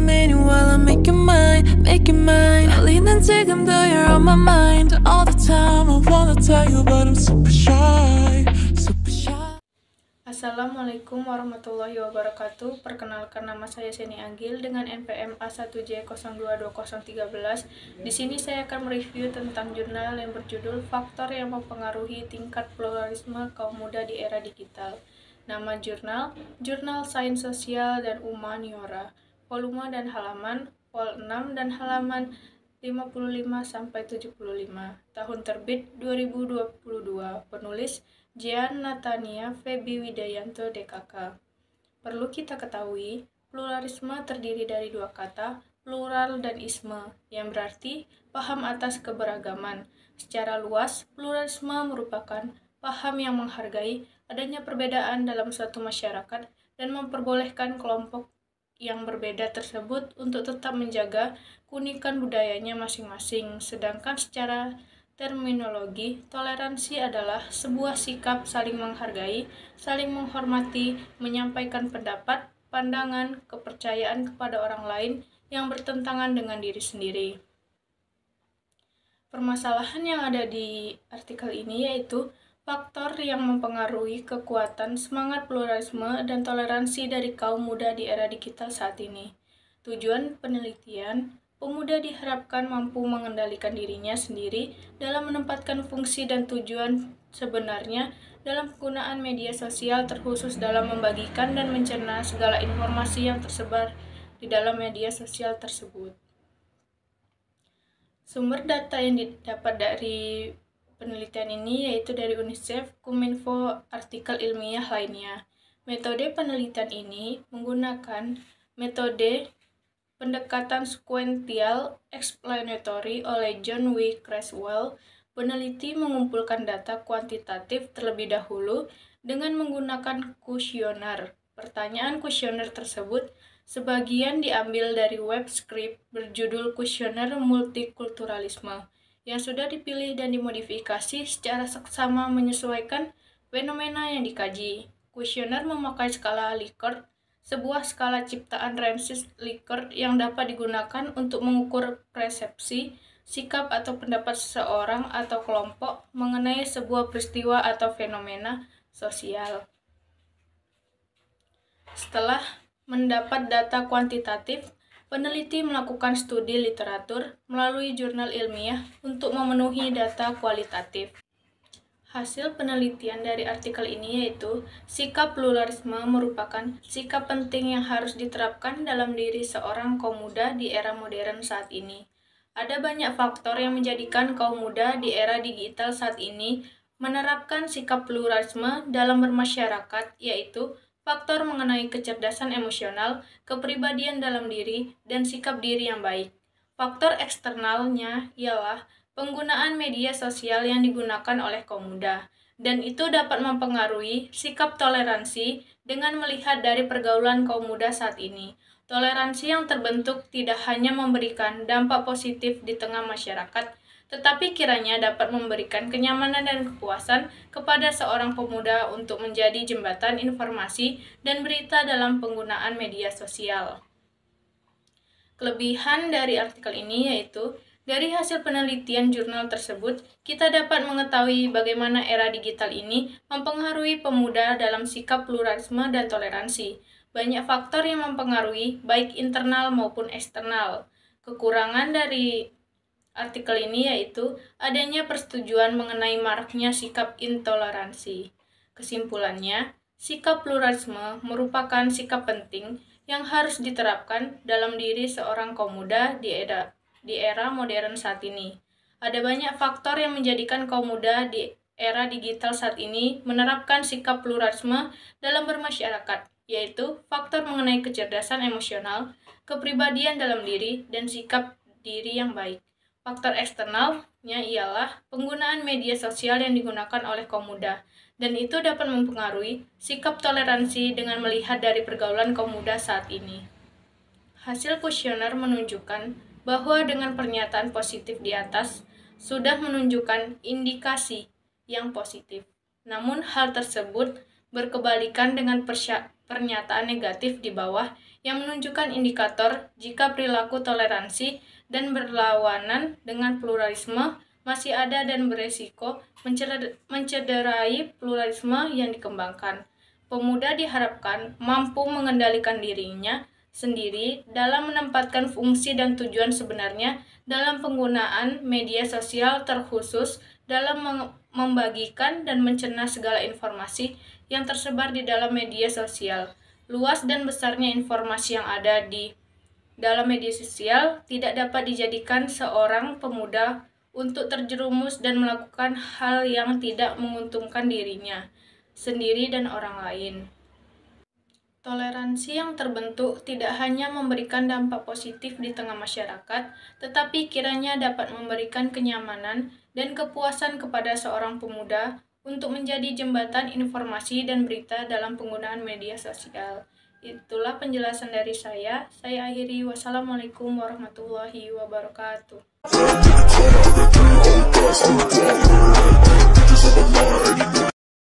meaning while I make it mine, make it mine. 떨리는 지금도 you're on my mind all the time. I wanna tell you but I'm super shy, super shy. Assalamualaikum warahmatullahi wabarakatuh. Perkenalkan, nama saya Seni Anggil dengan NPM A1J022013. Di sini saya akan mereview tentang jurnal yang berjudul Faktor yang Mempengaruhi Tingkat Pluralisme Kaum Muda di Era Digital. Nama jurnal, Jurnal Sains Sosial dan Humaniora. Volume dan halaman, Vol 6 dan halaman 55-75. Tahun terbit 2022. Penulis Jean Natania Febi Widayanto DKK. Perlu kita ketahui, pluralisme terdiri dari dua kata, plural dan isme, yang berarti paham atas keberagaman. Secara luas, pluralisme merupakan paham yang menghargai adanya perbedaan dalam suatu masyarakat dan memperbolehkan kelompok yang berbeda tersebut untuk tetap menjaga keunikan budayanya masing-masing. Sedangkan secara terminologi, toleransi adalah sebuah sikap saling menghargai, saling menghormati, menyampaikan pendapat, pandangan, kepercayaan kepada orang lain yang bertentangan dengan diri sendiri. Permasalahan yang ada di artikel ini yaitu faktor yang mempengaruhi kekuatan semangat pluralisme dan toleransi dari kaum muda di era digital saat ini. Tujuan penelitian, pemuda diharapkan mampu mengendalikan dirinya sendiri dalam menempatkan fungsi dan tujuan sebenarnya dalam penggunaan media sosial, terkhusus dalam membagikan dan mencerna segala informasi yang tersebar di dalam media sosial tersebut. Sumber data yang didapat dari penelitian ini yaitu dari UNICEF, Kominfo, artikel ilmiah lainnya. Metode penelitian ini menggunakan metode pendekatan sequential explanatory oleh John W. Creswell. Peneliti mengumpulkan data kuantitatif terlebih dahulu dengan menggunakan kuesioner. Pertanyaan kuesioner tersebut sebagian diambil dari web script berjudul Kuesioner Multikulturalisme yang sudah dipilih dan dimodifikasi secara seksama menyesuaikan fenomena yang dikaji. Kuesioner memakai skala Likert, sebuah skala ciptaan Francis Likert yang dapat digunakan untuk mengukur persepsi, sikap atau pendapat seseorang atau kelompok mengenai sebuah peristiwa atau fenomena sosial. Setelah mendapat data kuantitatif, peneliti melakukan studi literatur melalui jurnal ilmiah untuk memenuhi data kualitatif. Hasil penelitian dari artikel ini yaitu sikap pluralisme merupakan sikap penting yang harus diterapkan dalam diri seorang kaum muda di era modern saat ini. Ada banyak faktor yang menjadikan kaum muda di era digital saat ini menerapkan sikap pluralisme dalam bermasyarakat, yaitu faktor mengenai kecerdasan emosional, kepribadian dalam diri, dan sikap diri yang baik. Faktor eksternalnya ialah penggunaan media sosial yang digunakan oleh kaum muda, dan itu dapat mempengaruhi sikap toleransi dengan melihat dari pergaulan kaum muda saat ini. Toleransi yang terbentuk tidak hanya memberikan dampak positif di tengah masyarakat, tetapi kiranya dapat memberikan kenyamanan dan kepuasan kepada seorang pemuda untuk menjadi jembatan informasi dan berita dalam penggunaan media sosial. Kelebihan dari artikel ini yaitu dari hasil penelitian jurnal tersebut, kita dapat mengetahui bagaimana era digital ini mempengaruhi pemuda dalam sikap pluralisme dan toleransi. Banyak faktor yang mempengaruhi, baik internal maupun eksternal. Kekurangan dari artikel ini yaitu adanya persetujuan mengenai maraknya sikap intoleransi. Kesimpulannya, sikap pluralisme merupakan sikap penting yang harus diterapkan dalam diri seorang kaum muda di era modern saat ini. Ada banyak faktor yang menjadikan kaum muda di era digital saat ini menerapkan sikap pluralisme dalam bermasyarakat, yaitu faktor mengenai kecerdasan emosional, kepribadian dalam diri, dan sikap diri yang baik. Faktor eksternalnya ialah penggunaan media sosial yang digunakan oleh kaum muda, dan itu dapat mempengaruhi sikap toleransi dengan melihat dari pergaulan kaum muda saat ini. Hasil kuesioner menunjukkan bahwa dengan pernyataan positif di atas sudah menunjukkan indikasi yang positif. Namun hal tersebut berkebalikan dengan pernyataan negatif di bawah yang menunjukkan indikator jika perilaku toleransi dan berlawanan dengan pluralisme masih ada dan beresiko mencederai pluralisme yang dikembangkan. Pemuda diharapkan mampu mengendalikan dirinya sendiri dalam menempatkan fungsi dan tujuan sebenarnya dalam penggunaan media sosial, terkhusus dalam membagikan dan mencerna segala informasi yang tersebar di dalam media sosial. Luas dan besarnya informasi yang ada di dalam media sosial tidak dapat dijadikan seorang pemuda untuk terjerumus dan melakukan hal yang tidak menguntungkan dirinya sendiri dan orang lain. Toleransi yang terbentuk tidak hanya memberikan dampak positif di tengah masyarakat, tetapi kiranya dapat memberikan kenyamanan dan kepuasan kepada seorang pemuda untuk menjadi jembatan informasi dan berita dalam penggunaan media sosial. Itulah penjelasan dari saya. Saya akhiri. Wassalamualaikum warahmatullahi wabarakatuh.